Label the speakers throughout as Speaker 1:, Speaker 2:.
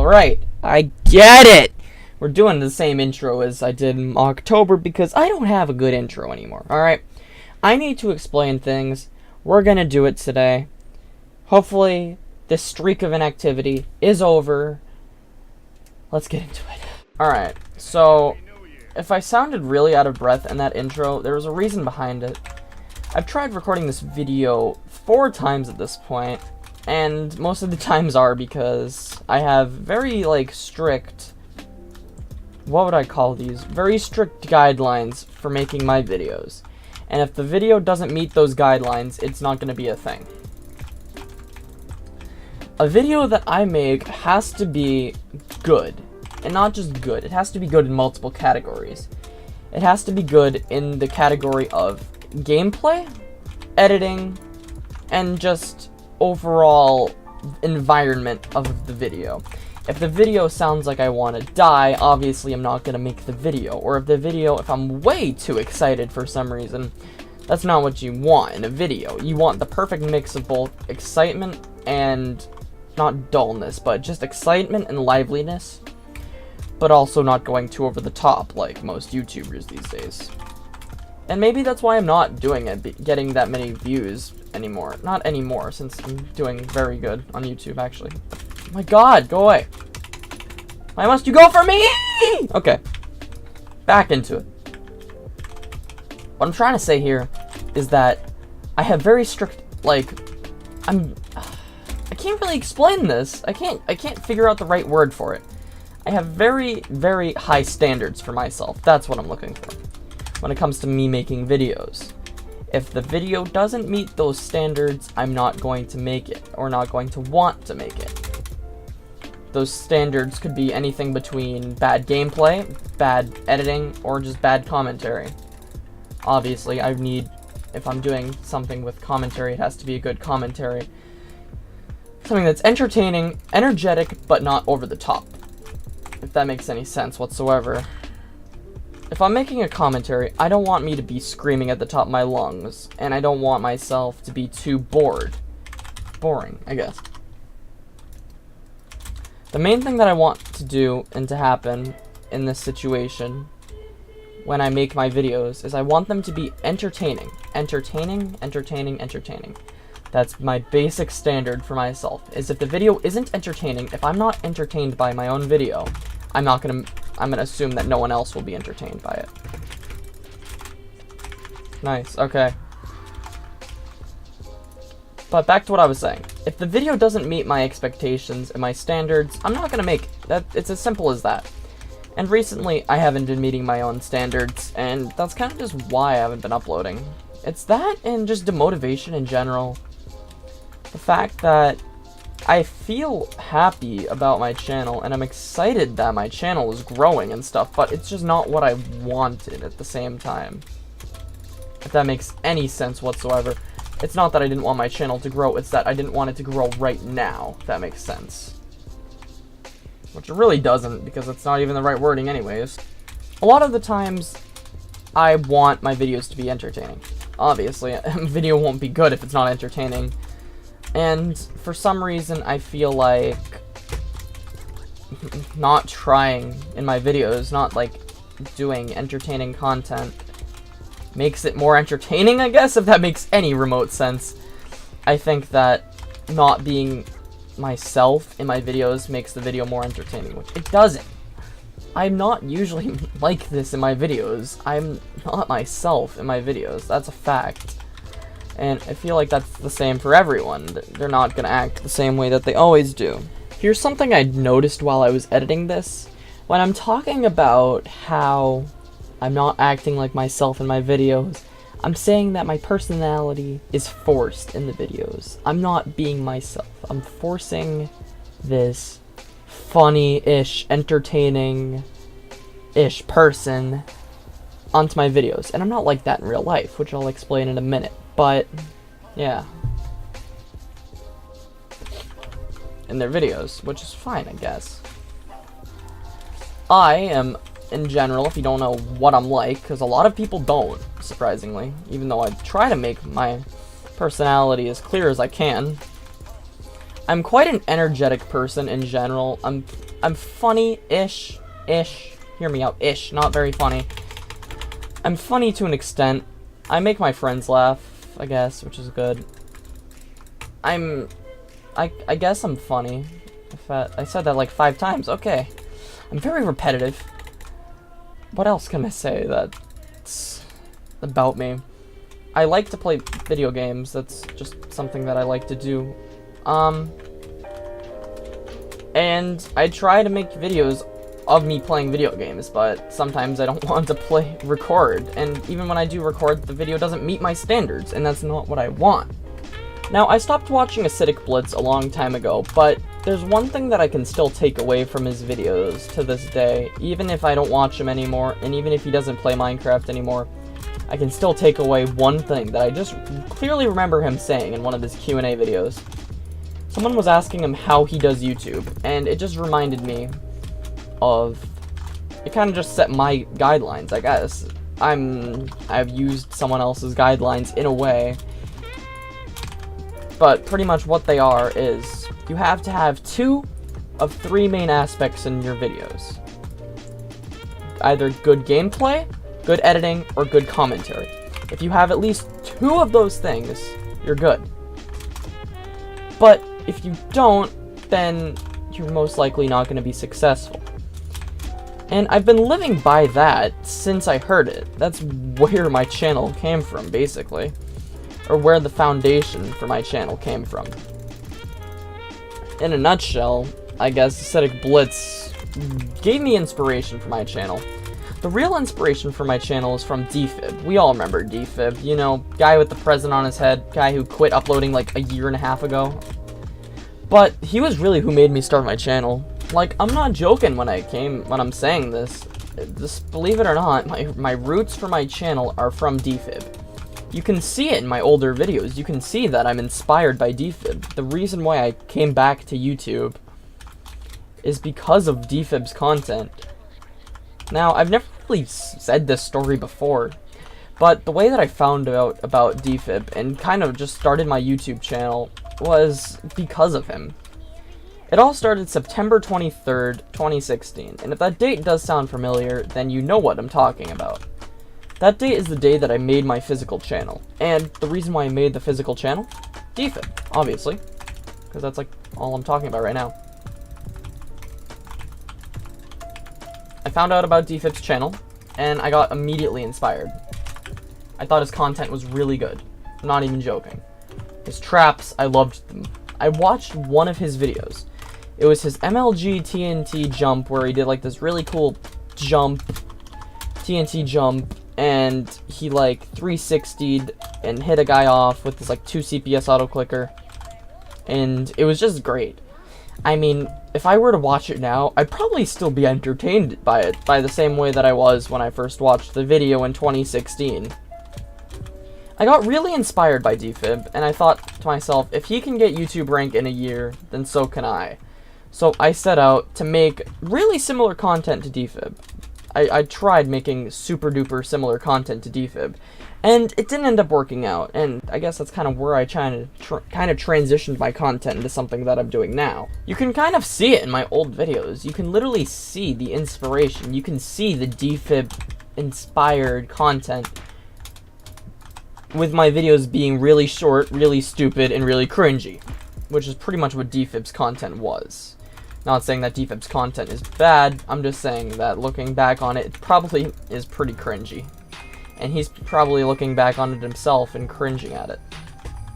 Speaker 1: Alright, I get it! We're doing the same intro as I did in October because I don't have a good intro anymore, alright? I need to explain things. We're gonna do it today. Hopefully, this streak of inactivity is over. Let's get into it. Alright, so, if I sounded really out of breath in that intro, there was a reason behind it. I've tried recording this video 4 times at this point, and most of the times are because I have very, strict, what would I call these? Very strict guidelines for making my videos. And if the video doesn't meet those guidelines, it's not going to be a thing. A video that I make has to be good. And not just good, it has to be good in multiple categories. It has to be good in the category of gameplay, editing, and just overall environment of the video. If the video sounds like I want to die, obviously I'm not going to make the video. Or if I'm way too excited for some reason, that's not what you want in a video. You want the perfect mix of both excitement and, not dullness, but just excitement and liveliness, but also not going too over the top like most YouTubers these days. And maybe that's why I'm not doing it, getting that many views anymore. Not anymore, since I'm doing very good on YouTube, actually. Oh my god, go away. Why must you go for me? Okay. Back into it. What I'm trying to say here is that I have very strict, I can't really explain this. I can't figure out the right word for it. I have very, very high standards for myself. That's what I'm looking for when it comes to me making videos. If the video doesn't meet those standards, I'm not going to make it, or not going to want to make it. Those standards could be anything between bad gameplay, bad editing, or just bad commentary. Obviously, if I'm doing something with commentary, it has to be a good commentary. Something that's entertaining, energetic, but not over the top. If that makes any sense whatsoever. If I'm making a commentary, I don't want me to be screaming at the top of my lungs, and I don't want myself to be too boring, I guess. The main thing that I want to do and to happen in this situation when I make my videos is I want them to be entertaining. Entertaining. That's my basic standard for myself, is if the video isn't entertaining, if I'm not entertained by my own video, I'm gonna assume that no one else will be entertained by it. Nice, okay. But back to what I was saying. If the video doesn't meet my expectations and my standards, I'm not gonna make it. It's as simple as that. And recently, I haven't been meeting my own standards, and that's kind of just why I haven't been uploading. It's that and just demotivation in general. The fact that I feel happy about my channel, and I'm excited that my channel is growing and stuff, but it's just not what I wanted at the same time. If that makes any sense whatsoever. It's not that I didn't want my channel to grow, it's that I didn't want it to grow right now, if that makes sense. Which it really doesn't, because it's not even the right wording anyways. A lot of the times, I want my videos to be entertaining. Obviously, a video won't be good if it's not entertaining. And for some reason, I feel like not trying in my videos, not doing entertaining content, makes it more entertaining, I guess, if that makes any remote sense. I think that not being myself in my videos makes the video more entertaining, which it doesn't. I'm not usually like this in my videos. I'm not myself in my videos. That's a fact. And I feel like that's the same for everyone. They're not gonna act the same way that they always do. Here's something I noticed while I was editing this. When I'm talking about how I'm not acting like myself in my videos, I'm saying that my personality is forced in the videos. I'm not being myself. I'm forcing this funny-ish, entertaining-ish person onto my videos. And I'm not like that in real life, which I'll explain in a minute. But, yeah. In their videos, which is fine, I guess. I am, in general, if you don't know what I'm like, because a lot of people don't, surprisingly, even though I try to make my personality as clear as I can, I'm quite an energetic person in general. I'm funny-ish. Hear me out. Ish. Not very funny. I'm funny to an extent. I make my friends laugh, I guess, which is good. I guess I'm funny. I said that like 5 times. Okay. I'm very repetitive. What else can I say that's about me? I like to play video games. That's just something that I like to do. And I try to make videos of me playing video games, but sometimes I don't want to record, and even when I do record, the video doesn't meet my standards, and that's not what I want. Now, I stopped watching Acidic Blitz a long time ago, but there's one thing that I can still take away from his videos to this day, even if I don't watch him anymore, and even if he doesn't play Minecraft anymore. I can still take away one thing that I just clearly remember him saying in one of his Q&A videos. Someone was asking him how he does YouTube, and it just reminded me of... It kind of just set my guidelines, I guess. I've used someone else's guidelines in a way, but pretty much what they are is you have to have 2 of 3 main aspects in your videos. Either good gameplay, good editing, or good commentary. If you have at least 2 of those things, you're good. But if you don't, then you're most likely not going to be successful. And I've been living by that since I heard it. That's where my channel came from, basically. Or where the foundation for my channel came from. In a nutshell, I guess Acidic Blitz gave me inspiration for my channel. The real inspiration for my channel is from Defib. We all remember Defib, you know, guy with the present on his head, guy who quit uploading like a year and a half ago. But he was really who made me start my channel. Like, I'm not joking when I'm saying this. Just believe it or not, my roots for my channel are from Defib. You can see it in my older videos. You can see that I'm inspired by Defib. The reason why I came back to YouTube is because of Defib's content. Now, I've never really said this story before, but the way that I found out about Defib and kind of just started my YouTube channel was because of him. It all started September 23rd, 2016, and if that date does sound familiar, then you know what I'm talking about. That date is the day that I made my physical channel, and the reason why I made the physical channel? Defib, obviously, because that's like all I'm talking about right now. I found out about Defib's channel, and I got immediately inspired. I thought his content was really good. I'm not even joking. His traps, I loved them. I watched one of his videos. It was his MLG TNT jump, where he did like this really cool jump, TNT jump, and he like 360'd and hit a guy off with this like 2 CPS auto clicker, and it was just great. I mean, if I were to watch it now, I'd probably still be entertained by it, by the same way that I was when I first watched the video in 2016. I got really inspired by Defib, and I thought to myself, if he can get YouTube rank in a year, then so can I. So I set out to make really similar content to Defib. I tried making super duper similar content to Defib, and it didn't end up working out, and I guess that's kind of where I kind of transitioned my content into something that I'm doing now. You can kind of see it in my old videos. You can literally see the inspiration. You can see the Defib inspired content with my videos being really short, really stupid, and really cringy, which is pretty much what Defib's content was. Not saying that Defib's content is bad, I'm just saying that looking back on it, it probably is pretty cringy. And he's probably looking back on it himself and cringing at it.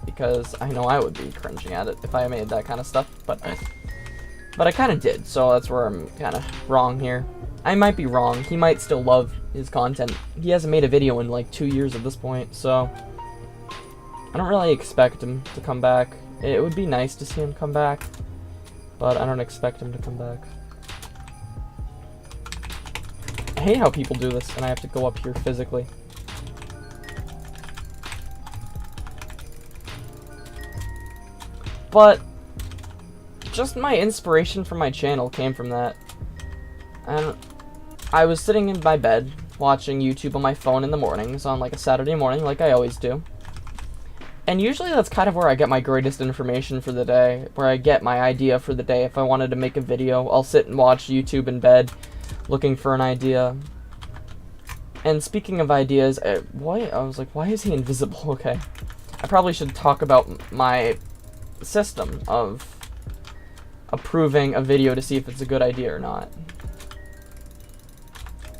Speaker 1: Because I know I would be cringing at it if I made that kind of stuff, but I kind of did, so that's where I'm kind of wrong here. I might be wrong, he might still love his content. He hasn't made a video in like 2 years at this point, so I don't really expect him to come back. It would be nice to see him come back, but I don't expect him to come back. I hate how people do this, and I have to go up here physically. But just my inspiration for my channel came from that. And I was sitting in my bed watching YouTube on my phone in the mornings on like a Saturday morning, like I always do. And usually that's kind of where I get my greatest information for the day, where I get my idea for the day. If I wanted to make a video, I'll sit and watch YouTube in bed, looking for an idea. And speaking of ideas, I was like, why is he invisible? Okay. I probably should talk about my system of approving a video to see if it's a good idea or not.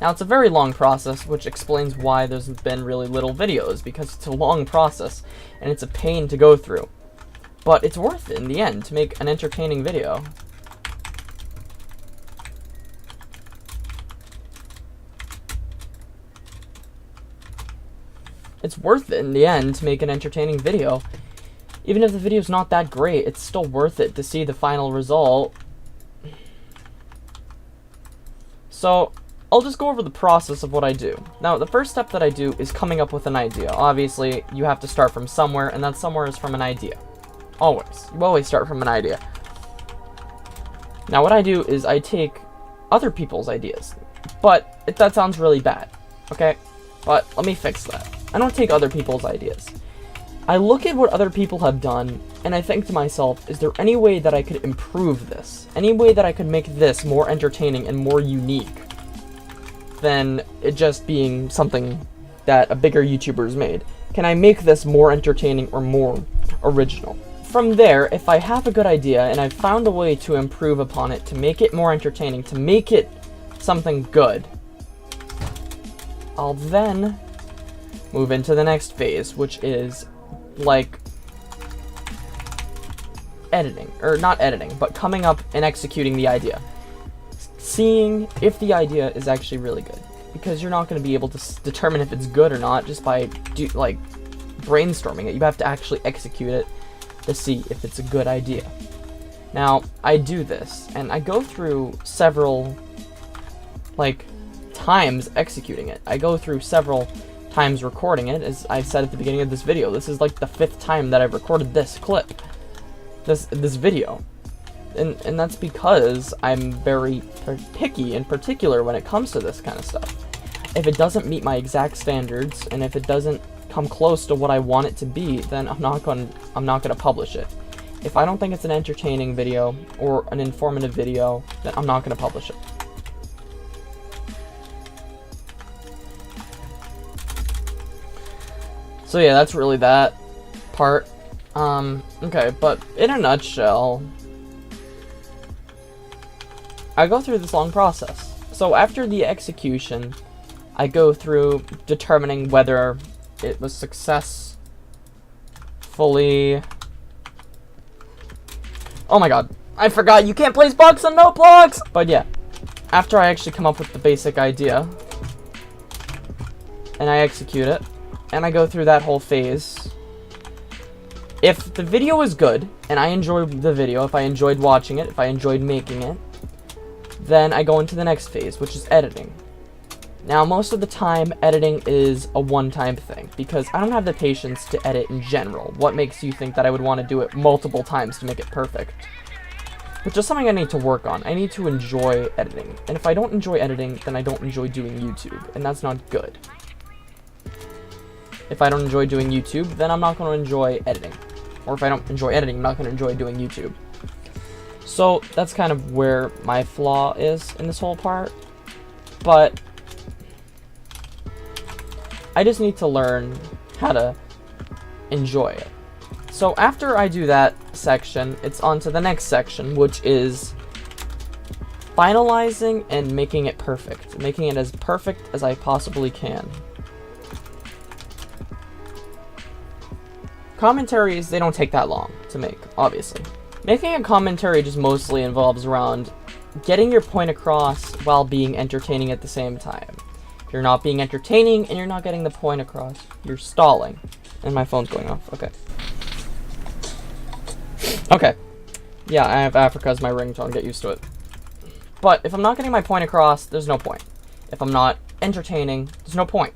Speaker 1: Now, it's a very long process, which explains why there's been really little videos, because it's a long process, and it's a pain to go through. But it's worth it in the end to make an entertaining video. It's worth it in the end to make an entertaining video. Even if the video's not that great, it's still worth it to see the final result. So, I'll just go over the process of what I do. Now, the first step that I do is coming up with an idea. Obviously, you have to start from somewhere, and that somewhere is from an idea. Always. You always start from an idea. Now, what I do is I take other people's ideas. But that sounds really bad, okay? But let me fix that. I don't take other people's ideas. I look at what other people have done, and I think to myself, is there any way that I could improve this? Any way that I could make this more entertaining and more unique than it just being something that a bigger YouTuber's made? Can I make this more entertaining or more original? From there, if I have a good idea and I've found a way to improve upon it, to make it more entertaining, to make it something good, I'll then move into the next phase, which is like editing, or not editing, but coming up and executing the idea. Seeing if the idea is actually really good, because you're not going to be able to determine if it's good or not just by brainstorming it. You have to actually execute it to see if it's a good idea. Now, I do this, and I go through several times executing it. I go through several times recording it. As I said at the beginning of this video, this is like the 5th time that I've recorded this clip, this video. And that's because I'm very picky and particular when it comes to this kind of stuff. If it doesn't meet my exact standards, and if it doesn't come close to what I want it to be, then I'm not gonna publish it. If I don't think it's an entertaining video or an informative video, then I'm not gonna publish it. So yeah, that's really that part. Okay, but in a nutshell, I go through this long process. So after the execution, I go through determining whether it was successfully... Oh my god, I forgot you can't place blocks on no blocks! But yeah, after I actually come up with the basic idea, and I execute it, and I go through that whole phase, if the video is good, and I enjoyed the video, if I enjoyed watching it, if I enjoyed making it, then I go into the next phase, which is editing. Now, most of the time, editing is a one-time thing, because I don't have the patience to edit in general. What makes you think that I would want to do it multiple times to make it perfect? Which is something I need to work on. I need to enjoy editing. And if I don't enjoy editing, then I don't enjoy doing YouTube, and that's not good. If I don't enjoy doing YouTube, then I'm not going to enjoy editing. Or if I don't enjoy editing, I'm not going to enjoy doing YouTube. So, that's kind of where my flaw is in this whole part. But I just need to learn how to enjoy it. So after I do that section, it's on to the next section, which is finalizing and making it perfect. Making it as perfect as I possibly can. Commentaries, they don't take that long to make, obviously. Making a commentary just mostly involves around getting your point across while being entertaining at the same time. If you're not being entertaining and you're not getting the point across, you're stalling. And my phone's going off, okay. Okay. Yeah, I have Africa as my ringtone, get used to it. But if I'm not getting my point across, there's no point. If I'm not entertaining, there's no point.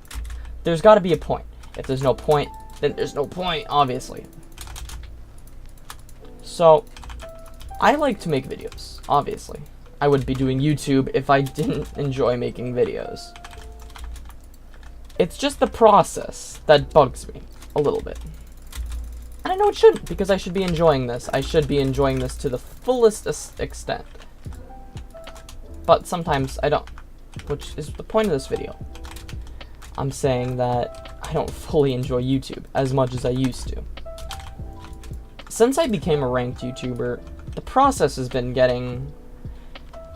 Speaker 1: There's gotta be a point. If there's no point, then there's no point, obviously. So, I like to make videos, obviously. I would be doing YouTube if I didn't enjoy making videos. It's just the process that bugs me a little bit. And I know it shouldn't, because I should be enjoying this. I should be enjoying this to the fullest extent. But sometimes I don't, which is the point of this video. I'm saying that I don't fully enjoy YouTube as much as I used to. Since I became a ranked YouTuber, the process has been getting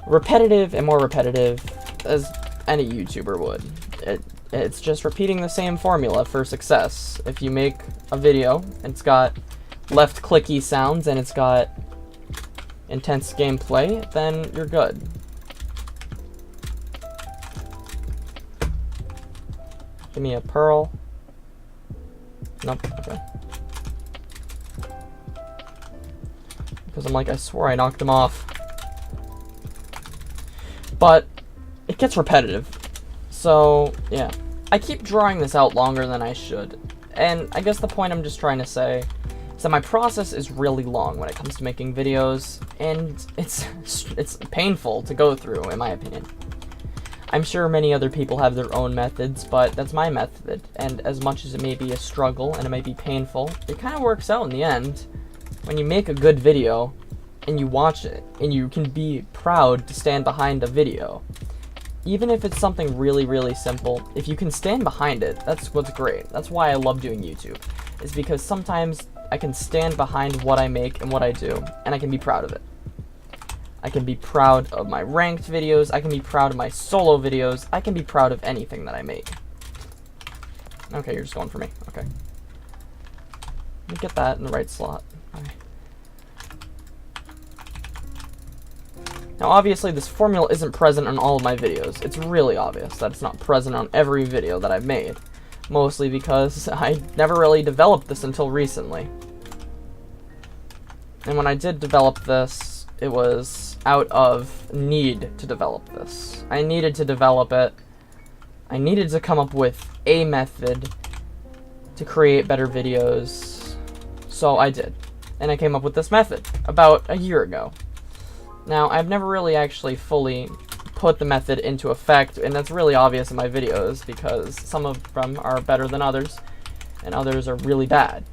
Speaker 1: repetitive and more repetitive, as any YouTuber would. It's just repeating the same formula for success. If you make a video, and it's got left clicky sounds, and it's got intense gameplay, then you're good. Give me a pearl. Nope, okay. Because I'm like, I swore I knocked him off. But it gets repetitive. So, yeah. I keep drawing this out longer than I should. And I guess the point I'm just trying to say is that my process is really long when it comes to making videos, and it's painful to go through, in my opinion. I'm sure many other people have their own methods, but that's my method, and as much as it may be a struggle and it may be painful, it kind of works out in the end. When you make a good video, and you watch it, and you can be proud to stand behind a video. Even if it's something really, really simple, if you can stand behind it, that's what's great. That's why I love doing YouTube, is because sometimes I can stand behind what I make and what I do, and I can be proud of it. I can be proud of my ranked videos, I can be proud of my solo videos, I can be proud of anything that I make. Okay, you're just going for me. Okay. Let me get that in the right slot. Okay. Now, obviously, this formula isn't present on all of my videos. It's really obvious that it's not present on every video that I've made. Mostly because I never really developed this until recently. And when I did develop this, it was out of need to develop this. I needed to develop it. I needed to come up with a method to create better videos. So I did. And I came up with this method about a year ago. Now, I've never really actually fully put the method into effect, and that's really obvious in my videos, because some of them are better than others, and others are really bad.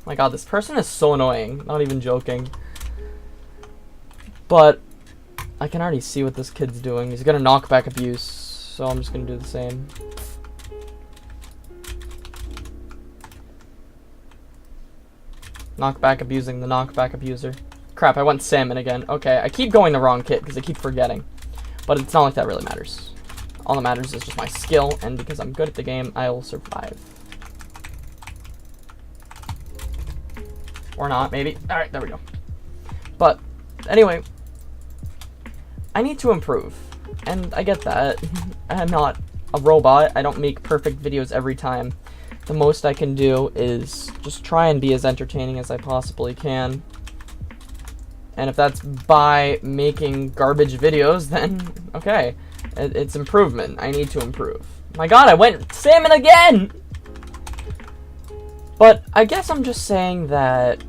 Speaker 1: My god, this person is so annoying, not even joking. But I can already see what this kid's doing. He's gonna knockback abuse, so I'm just gonna do the same. Knockback abusing the knockback abuser. Crap, I went salmon again. Okay, I keep going the wrong kit because I keep forgetting. But it's not like that really matters. All that matters is just my skill, and because I'm good at the game, I will survive. Or not, maybe. Alright, there we go. But, anyway, I need to improve. And I get that. I'm not a robot. I don't make perfect videos every time. The most I can do is just try and be as entertaining as I possibly can. And if that's by making garbage videos, then okay. It's improvement. I need to improve. My god, I went salmon again! But I guess I'm just saying that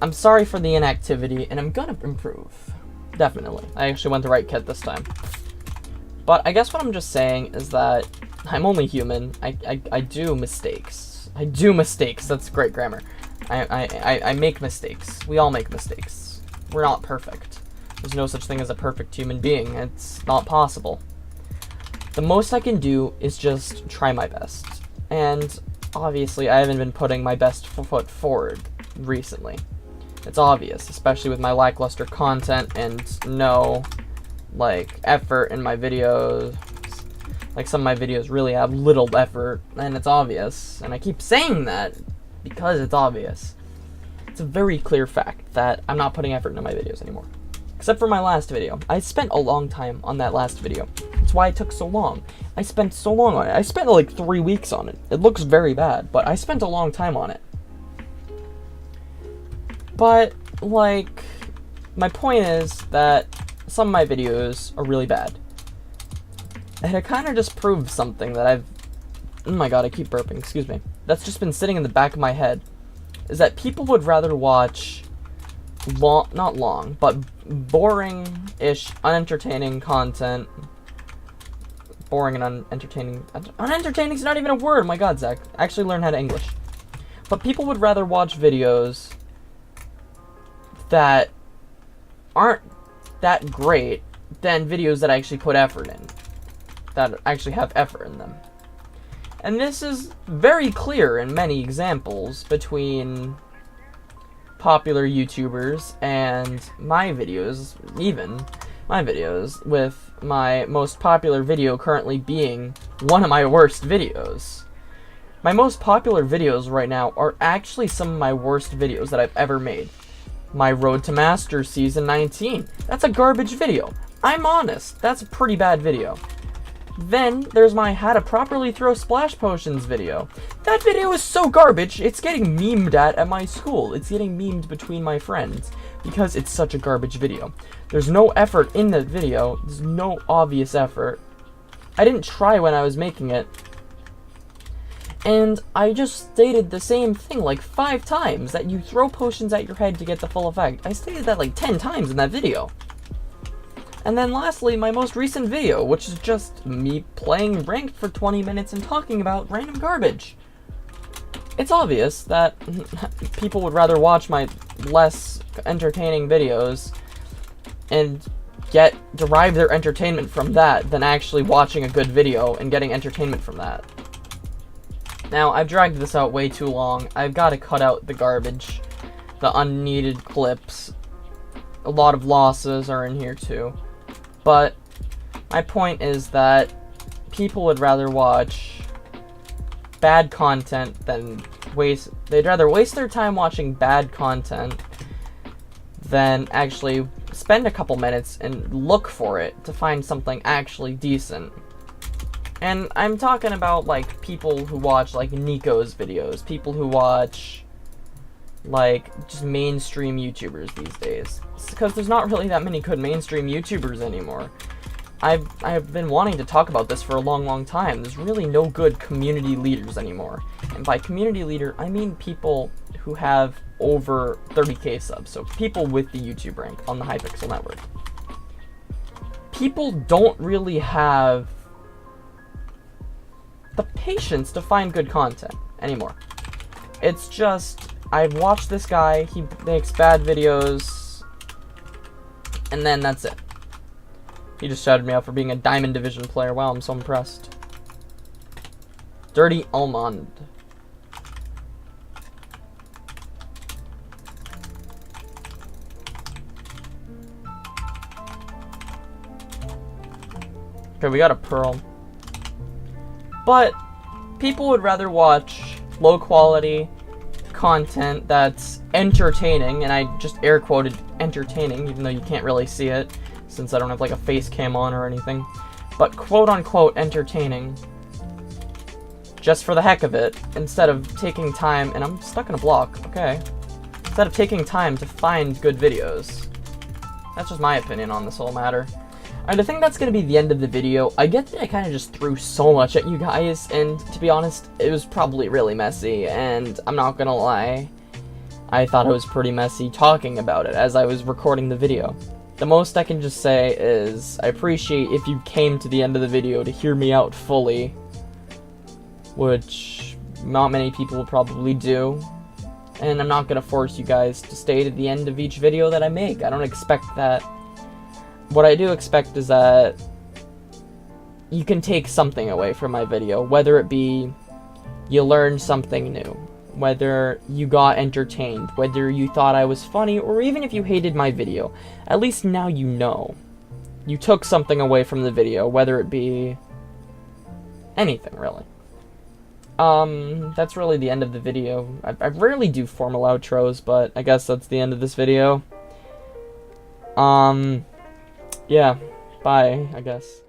Speaker 1: I'm sorry for the inactivity, and I'm gonna improve. Definitely. I actually went the right kit this time. But I guess what I'm just saying is that I'm only human. I do mistakes. I do mistakes. That's great grammar. I make mistakes. We all make mistakes. We're not perfect. There's no such thing as a perfect human being. It's not possible. The most I can do is just try my best. And obviously, I haven't been putting my best foot forward recently. It's obvious, especially with my lackluster content and no, like, effort in my videos. Like, some of my videos really have little effort, and it's obvious. And I keep saying that because it's obvious. It's a very clear fact that I'm not putting effort into my videos anymore. Except for my last video. I spent a long time on that last video. That's why it took so long. I spent so long on it. I spent like 3 weeks on it. It looks very bad, but I spent a long time on it. But, like, my point is that some of my videos are really bad. And it kind of just proves something that I've... Oh my god, I keep burping, excuse me. That's just been sitting in the back of my head. Is that people would rather watch not long, but boring-ish, unentertaining content. Boring and unentertaining. Unentertaining is not even a word. My god, Zach. Actually learn how to English. But people would rather watch videos that aren't that great than videos that actually put effort in, that actually have effort in them. And this is very clear in many examples between popular YouTubers and my videos, even my videos, with my most popular video currently being one of my worst videos. My most popular videos right now are actually some of my worst videos that I've ever made. My Road to Master Season 19. That's a garbage video. I'm honest, that's a pretty bad video. Then, there's my How to Properly Throw Splash Potions video. That video is so garbage, it's getting memed at my school. It's getting memed between my friends, because it's such a garbage video. There's no effort in the video, there's no obvious effort. I didn't try when I was making it. And I just stated the same thing like 5 times, that you throw potions at your head to get the full effect. I stated that like 10 times in that video. And then lastly, my most recent video, which is just me playing ranked for 20 minutes and talking about random garbage. It's obvious that people would rather watch my less entertaining videos and derive their entertainment from that than actually watching a good video and getting entertainment from that. Now, I've dragged this out way too long. I've got to cut out the garbage, the unneeded clips. A lot of losses are in here too. But my point is that people would rather watch bad content than they'd rather waste their time watching bad content than actually spend a couple minutes and look for it to find something actually decent. And I'm talking about like people who watch like Nico's videos, people who watch like just mainstream YouTubers these days. It's because there's not really that many good mainstream YouTubers anymore. I've been wanting to talk about this for a long time. There's really no good community leaders anymore. And by community leader, I mean people who have over 30k subs. So people with the YouTube rank on the Hypixel network. People don't really have the patience to find good content anymore. It's just, I've watched this guy, he makes bad videos, and then that's it. He just shouted me out for being a Diamond Division player. Wow, I'm so impressed. Dirty Almond. Okay, we got a pearl. But people would rather watch low quality content that's entertaining, and I just air quoted entertaining, even though you can't really see it since I don't have like a face cam on or anything, but quote unquote entertaining, just for the heck of it, instead of taking time, and I'm stuck in a block, okay, instead of taking time to find good videos. That's just my opinion on this whole matter. Alright, I think that's going to be the end of the video. I get that I kind of just threw so much at you guys, and to be honest, it was probably really messy, and I'm not going to lie, I thought it was pretty messy talking about it as I was recording the video. The most I can just say is, I appreciate if you came to the end of the video to hear me out fully, which not many people will probably do, and I'm not going to force you guys to stay to the end of each video that I make. I don't expect that. What I do expect is that you can take something away from my video, whether it be you learned something new, whether you got entertained, whether you thought I was funny, or even if you hated my video. At least now you know. You took something away from the video, whether it be anything, really. That's really the end of the video. I rarely do formal outros, but I guess that's the end of this video. Yeah, bye, I guess.